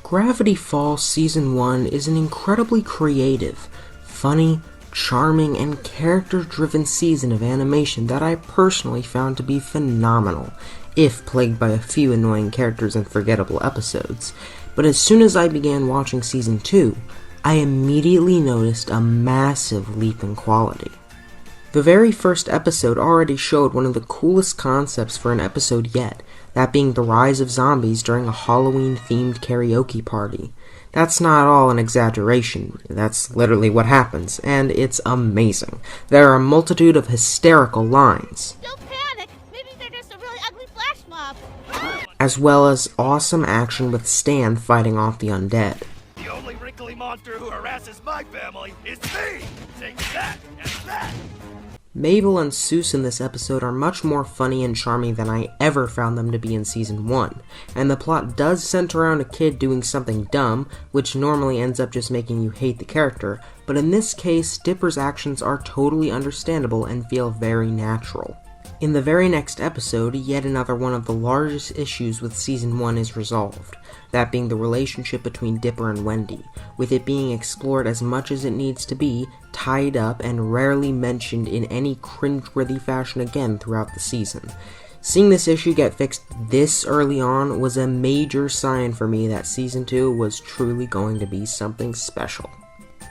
Gravity Falls Season 1 is an incredibly creative, funny, charming, and character-driven season of animation that I personally found to be phenomenal, if plagued by a few annoying characters and forgettable episodes. But as soon as I began watching Season 2, I immediately noticed a massive leap in quality. The very first episode already showed one of the coolest concepts for an episode yet, that being the rise of zombies during a Halloween-themed karaoke party. That's not all an exaggeration, that's literally what happens, and it's amazing. There are a multitude of hysterical lines. Don't panic! Maybe they're just a really ugly flash mob. As well as awesome action with Stan fighting off the undead. The only wrinkly monster who harasses my family is me! Take that and that! Mabel and Seuss in this episode are much more funny and charming than I ever found them to be in Season 1, and the plot does center around a kid doing something dumb, which normally ends up just making you hate the character, but in this case, Dipper's actions are totally understandable and feel very natural. In the very next episode, yet another one of the largest issues with Season 1 is resolved, that being the relationship between Dipper and Wendy, with it being explored as much as it needs to be, tied up, and rarely mentioned in any cringeworthy fashion again throughout the season. Seeing this issue get fixed this early on was a major sign for me that Season 2 was truly going to be something special.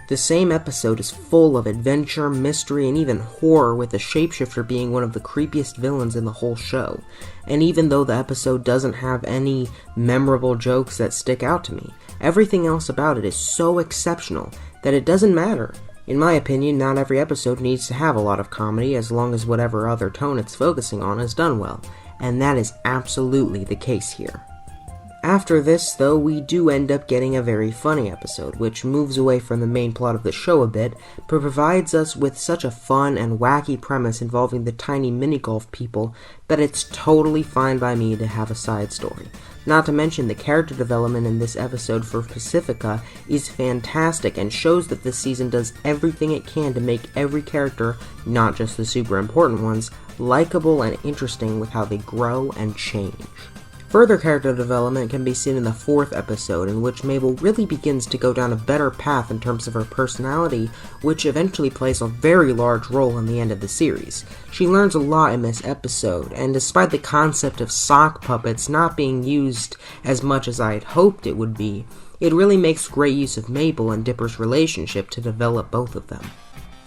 The same episode is full of adventure, mystery, and even horror, with the shapeshifter being one of the creepiest villains in the whole show. And even though the episode doesn't have any memorable jokes that stick out to me, everything else about it is so exceptional that it doesn't matter. In my opinion, not every episode needs to have a lot of comedy as long as whatever other tone it's focusing on is done well, and that is absolutely the case here. After this, though, we do end up getting a very funny episode, which moves away from the main plot of the show a bit, but provides us with such a fun and wacky premise involving the tiny mini-golf people that it's totally fine by me to have a side story. Not to mention the character development in this episode for Pacifica is fantastic and shows that this season does everything it can to make every character, not just the super important ones, likable and interesting with how they grow and change. Further character development can be seen in the 4th episode, in which Mabel really begins to go down a better path in terms of her personality, which eventually plays a very large role in the end of the series. She learns a lot in this episode, and despite the concept of sock puppets not being used as much as I had hoped it would be, it really makes great use of Mabel and Dipper's relationship to develop both of them.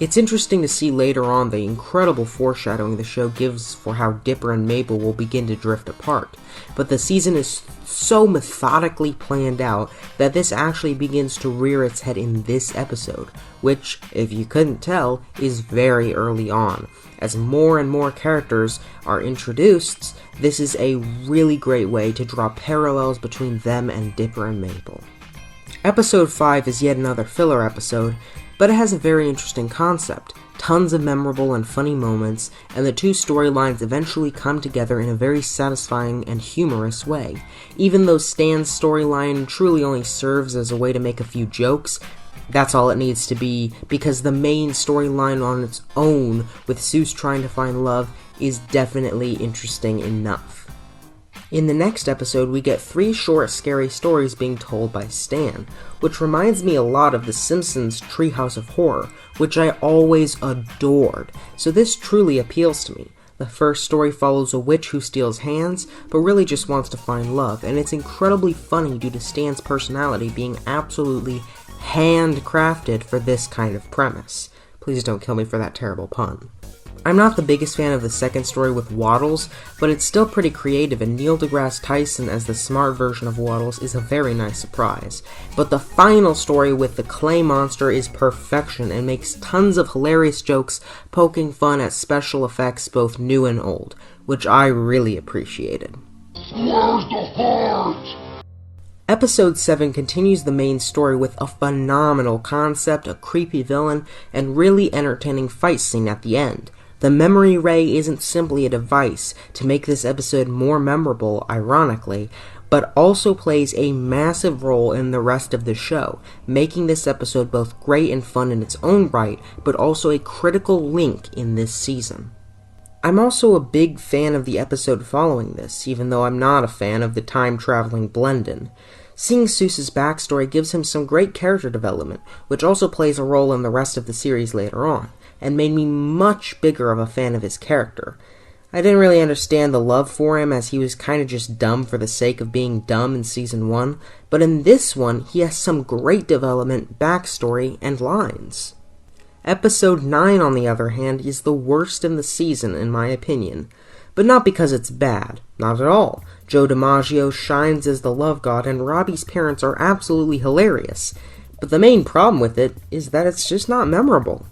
It's interesting to see later on the incredible foreshadowing the show gives for how Dipper and Mabel will begin to drift apart, but the season is so methodically planned out that this actually begins to rear its head in this episode, which, if you couldn't tell, is very early on. As more and more characters are introduced, this is a really great way to draw parallels between them and Dipper and Mabel. Episode 5 is yet another filler episode, but it has a very interesting concept, tons of memorable and funny moments, and the two storylines eventually come together in a very satisfying and humorous way. Even though Stan's storyline truly only serves as a way to make a few jokes, that's all it needs to be, because the main storyline on its own, with Seuss trying to find love, is definitely interesting enough. In the next episode, we get 3 short, scary stories being told by Stan, which reminds me a lot of The Simpsons' Treehouse of Horror, which I always adored, so this truly appeals to me. The first story follows a witch who steals hands, but really just wants to find love, and it's incredibly funny due to Stan's personality being absolutely handcrafted for this kind of premise. Please don't kill me for that terrible pun. I'm not the biggest fan of the second story with Waddles, but it's still pretty creative, and Neil deGrasse Tyson as the smart version of Waddles is a very nice surprise. But the final story with the clay monster is perfection and makes tons of hilarious jokes, poking fun at special effects both new and old, which I really appreciated. Episode 7 continues the main story with a phenomenal concept, a creepy villain, and really entertaining fight scene at the end. The memory ray isn't simply a device to make this episode more memorable, ironically, but also plays a massive role in the rest of the show, making this episode both great and fun in its own right, but also a critical link in this season. I'm also a big fan of the episode following this, even though I'm not a fan of the time-traveling Blendin. Seeing Seuss's backstory gives him some great character development, which also plays a role in the rest of the series later on, and made me much bigger of a fan of his character. I didn't really understand the love for him, as he was kind of just dumb for the sake of being dumb in Season 1, but in this one, he has some great development, backstory, and lines. Episode 9, on the other hand, is the worst in the season, in my opinion. But not because it's bad, not at all. Joe DiMaggio shines as the love god, and Robbie's parents are absolutely hilarious. But the main problem with it is that it's just not memorable.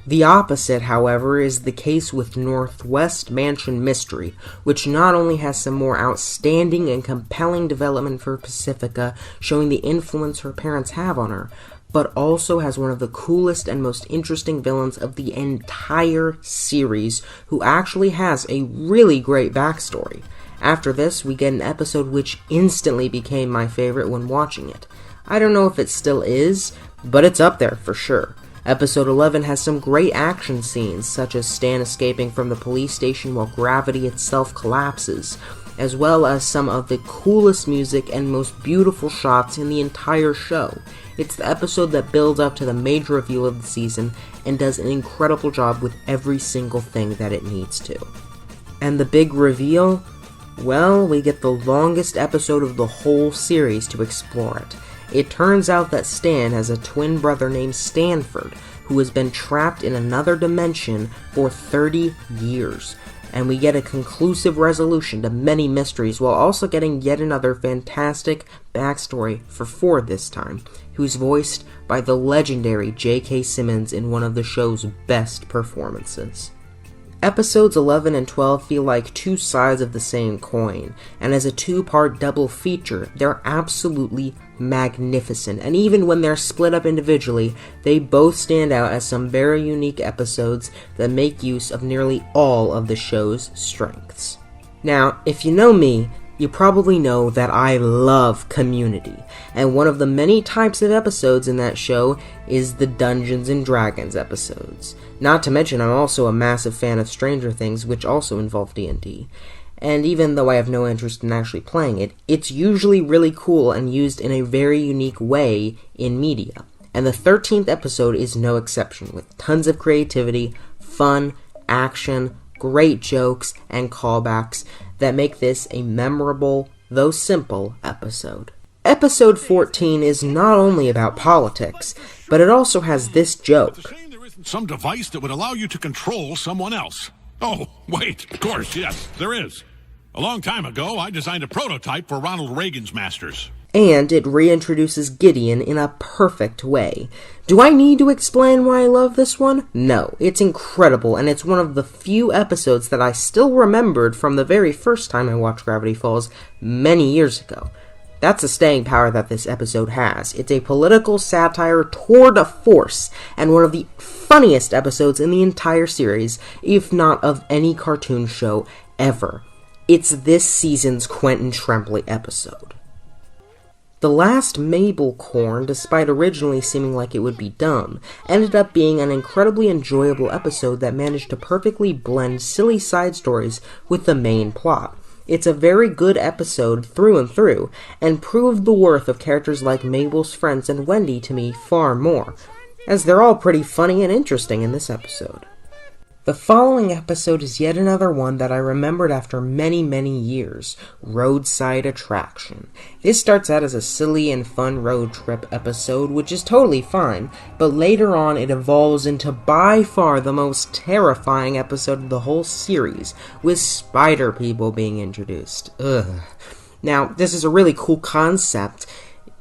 The opposite, however, is the case with Northwest Mansion Mystery, which not only has some more outstanding and compelling development for Pacifica, showing the influence her parents have on her, but also has one of the coolest and most interesting villains of the entire series, who actually has a really great backstory. After this, we get an episode which instantly became my favorite when watching it. I don't know if it still is, but it's up there for sure. Episode 11 has some great action scenes, such as Stan escaping from the police station while gravity itself collapses, as well as some of the coolest music and most beautiful shots in the entire show. It's the episode that builds up to the major reveal of the season and does an incredible job with every single thing that it needs to. And the big reveal? Well, we get the longest episode of the whole series to explore it. It turns out that Stan has a twin brother named Stanford, who has been trapped in another dimension for 30 years. And we get a conclusive resolution to many mysteries, while also getting yet another fantastic backstory for Ford this time, who's voiced by the legendary J.K. Simmons in one of the show's best performances. Episodes 11 and 12 feel like two sides of the same coin, and as a two-part double feature, they're absolutely magnificent, and even when they're split up individually, they both stand out as some very unique episodes that make use of nearly all of the show's strengths. Now, if you know me, you probably know that I love Community, and one of the many types of episodes in that show is the Dungeons and Dragons episodes. Not to mention, I'm also a massive fan of Stranger Things, which also involve D&D. And even though I have no interest in actually playing it, it's usually really cool and used in a very unique way in media. And the 13th episode is no exception, with tons of creativity, fun, action, great jokes, and callbacks that make this a memorable, though simple, episode. Episode 14 is not only about politics, but it also has this joke. It's a shame there isn't some device that would allow you to control someone else. Oh, wait, of course, yes, there is. A long time ago, I designed a prototype for Ronald Reagan's masters. And it reintroduces Gideon in a perfect way. Do I need to explain why I love this one? No, it's incredible, and it's one of the few episodes that I still remembered from the very first time I watched Gravity Falls many years ago. That's the staying power that this episode has. It's a political satire tour de force, and one of the funniest episodes in the entire series, if not of any cartoon show ever. It's this season's Quentin Tremblay episode. The last Mabel Corn, despite originally seeming like it would be dumb, ended up being an incredibly enjoyable episode that managed to perfectly blend silly side stories with the main plot. It's a very good episode through and through, and proved the worth of characters like Mabel's friends and Wendy to me far more, as they're all pretty funny and interesting in this episode. The following episode is yet another one that I remembered after many, many years, Roadside Attraction. This starts out as a silly and fun road trip episode, which is totally fine, but later on it evolves into by far the most terrifying episode of the whole series, with spider people being introduced. Ugh. Now, this is a really cool concept,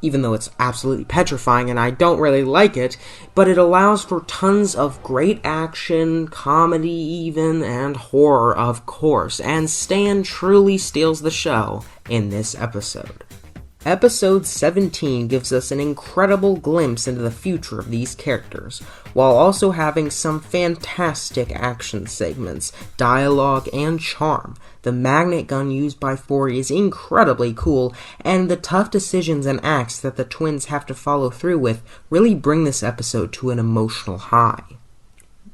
even though it's absolutely petrifying and I don't really like it, but it allows for tons of great action, comedy even, and horror of course, and Stan truly steals the show in this episode. Episode 17 gives us an incredible glimpse into the future of these characters, while also having some fantastic action segments, dialogue, and charm. The magnet gun used by Ford is incredibly cool, and the tough decisions and acts that the twins have to follow through with really bring this episode to an emotional high.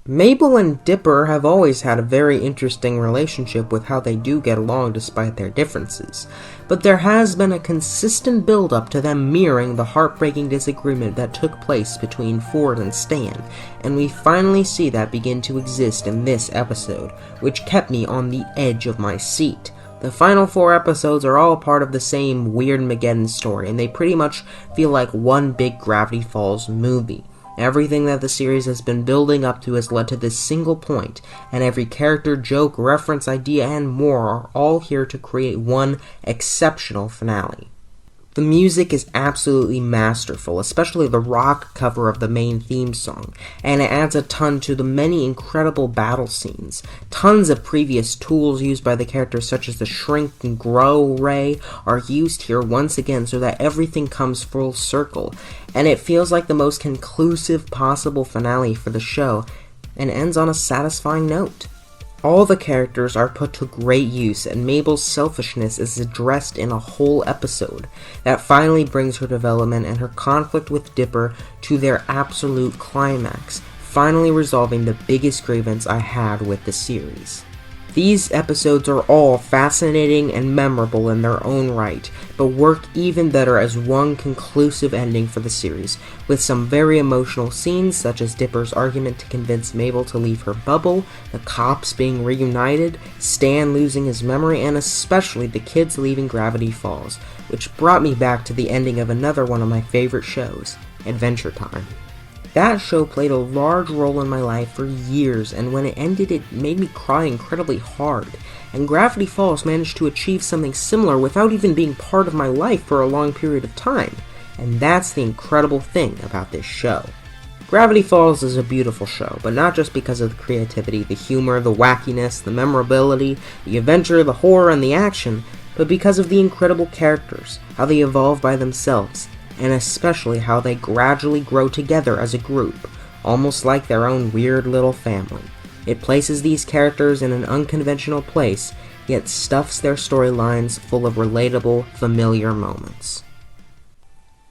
Mabel and Dipper have always had a very interesting relationship with how they do get along despite their differences, but there has been a consistent build-up to them mirroring the heartbreaking disagreement that took place between Ford and Stan, and we finally see that begin to exist in this episode, which kept me on the edge of my seat. The final 4 episodes are all part of the same weird Mageddon story, and they pretty much feel like one big Gravity Falls movie. Everything that the series has been building up to has led to this single point, and every character, joke, reference, idea, and more are all here to create one exceptional finale. The music is absolutely masterful, especially the rock cover of the main theme song, and it adds a ton to the many incredible battle scenes. Tons of previous tools used by the characters such as the shrink and grow ray are used here once again so that everything comes full circle, and it feels like the most conclusive possible finale for the show, and ends on a satisfying note. All the characters are put to great use, and Mabel's selfishness is addressed in a whole episode that finally brings her development and her conflict with Dipper to their absolute climax, finally resolving the biggest grievance I had with the series. These episodes are all fascinating and memorable in their own right, but work even better as one conclusive ending for the series, with some very emotional scenes such as Dipper's argument to convince Mabel to leave her bubble, the cops being reunited, Stan losing his memory, and especially the kids leaving Gravity Falls, which brought me back to the ending of another one of my favorite shows, Adventure Time. That show played a large role in my life for years, and when it ended, it made me cry incredibly hard. And Gravity Falls managed to achieve something similar without even being part of my life for a long period of time. And that's the incredible thing about this show. Gravity Falls is a beautiful show, but not just because of the creativity, the humor, the wackiness, the memorability, the adventure, the horror, and the action, but because of the incredible characters, how they evolve by themselves, and especially how they gradually grow together as a group, almost like their own weird little family. It places these characters in an unconventional place, yet stuffs their storylines full of relatable, familiar moments.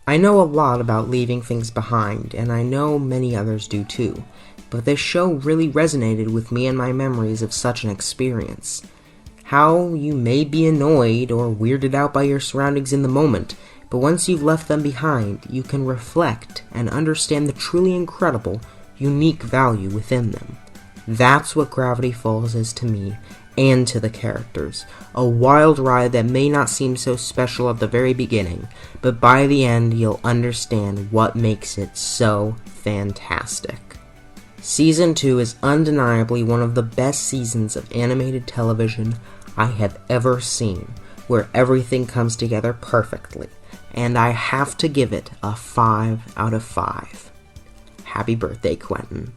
I know a lot about leaving things behind, and I know many others do too, but this show really resonated with me and my memories of such an experience. How you may be annoyed or weirded out by your surroundings in the moment, but once you've left them behind, you can reflect and understand the truly incredible, unique value within them. That's what Gravity Falls is to me, and to the characters. A wild ride that may not seem so special at the very beginning, but by the end you'll understand what makes it so fantastic. Season 2 is undeniably one of the best seasons of animated television I have ever seen, where everything comes together perfectly, and I have to give it a 5 out of 5. Happy birthday, Quentin.